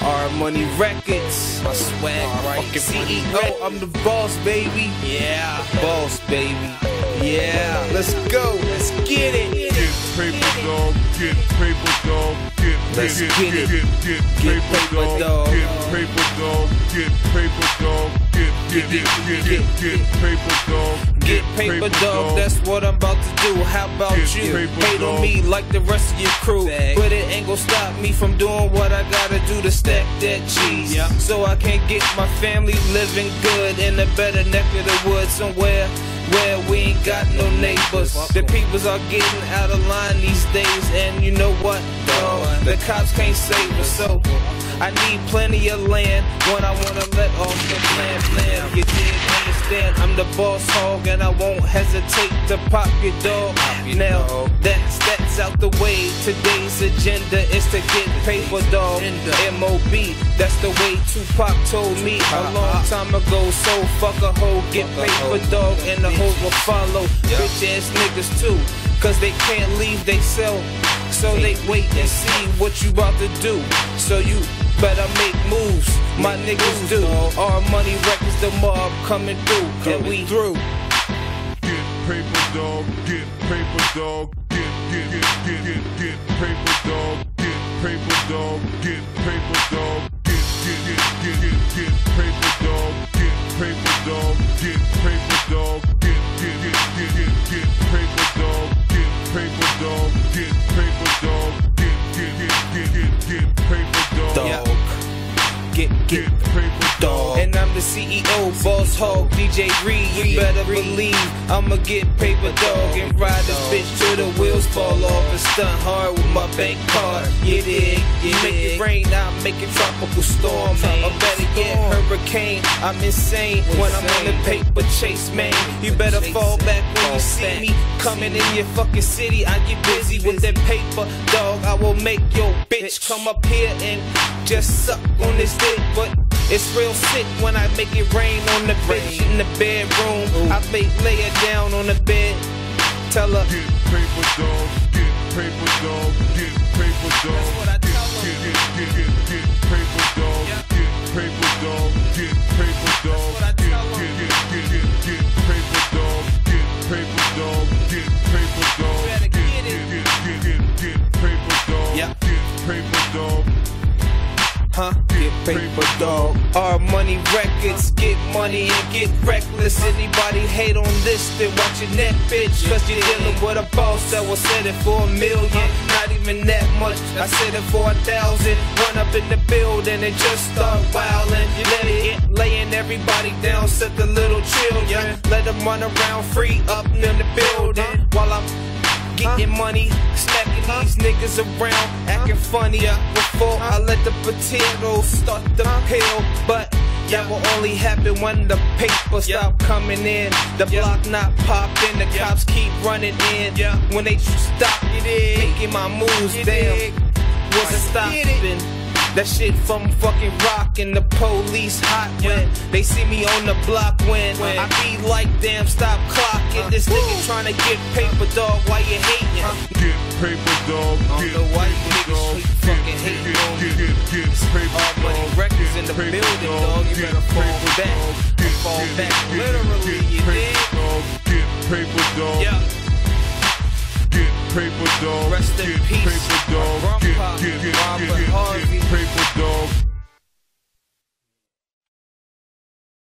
Our Money Records, my swag, right? CEO, I'm the boss, baby. Yeah, boss, baby. Yeah, let's go, let's get it. Get paper, dog. Get paper, dog. Let's get it. Get paper, dog. Get paper, dog. Get paper, dog. Get paper, dog. Get paper, dog, that's what I'm about to do. How about you? Hate on me like the rest of your crew, but it ain't gon' stop me from doing what I gotta do to stack that cheese. So I can get my family living good in a better neck of the woods somewhere where we ain't got no neighbors. The peoples are getting out of line these days, and you know what, dog? The cops can't save us, so I need plenty of land when I wanna let off the plan. You did understand, I'm the boss hog, and I won't hesitate to pop your dog. Now that's out the way. Today's agenda is to get paper, dog. M.O.B. That's the way Tupac told me a long time ago. So fuck a hoe, get paper, dog, and the hoe will follow. Bitch ass niggas too, cause they can't leave they cell, so they wait and see what you about to do. So you better make moves, my niggas do. Our Money Records, the mob coming through, and we through. Get paper, dog. Get paper, dog. Get paper, dog. Get paper, dog. Get paper, dog. Get paper, dog. Get paper, dog. Get paper, dog. Get paper, dog. Get paper, dog. Get paper, dog. Get paper, dog. Get paper, dog. And I'm the CEO, boss hog, DJ Reed. You better believe I'ma get paper, dog, and ride this bitch till the wheels fall off and stunt hard with my bank card. You dig? You make it rain, I make it tropical storm, or better yet, hurricane. I'm insane when I'm on the paper chase, man. You better fall back when you see me coming in your fucking city. I get busy with that paper, dog. I will make your bitch come up here and just suck on this dick, but it's real sick when I make it rain on the bitch in the bedroom. I make lay her down on the bed, tell her get paper, dog. Get paper, dog. Get paper, dog. That's what I tell her. Get paper, dog. Get paper, dog. Get paper, dog. That's what I tell her. Get paper, dog. Get paper, dog. Get paper, dog. Better get it. Get paper, dog. Yeah. Get paper, dog. Get paper, dog. Our Money Records, get money and get reckless. Anybody hate on this, then watch your neck, bitch. Cause you're dealing with a boss that will set it for $1 million. Not even that much, I said it for 1,000. Run up in the building and just start wildin'. You let it get laying everybody down, set the little children. Let them run around free up in the building while I'm getting money, smacking these niggas around, acting funny. Before I let the potatoes start to peel, but that will only happen when the paper stop coming in, the block not popping, the cops keep running in. When they stop making my moves, damn, wasn't stopping. That shit from fucking rock and the police hot when they see me on the block when I be like, damn, stop clocking. This nigga tryna get paper, dog, why you hating? Get paper, dog. Get the white niggas keep fucking hating on me. Get paper, Our Money Records in the building, dog. You better fall back. Fall back literally, you dig? Get paper, dog. Yeah. Get paper, dog. Rest in Get peace. paper, dog. Grandpa, Get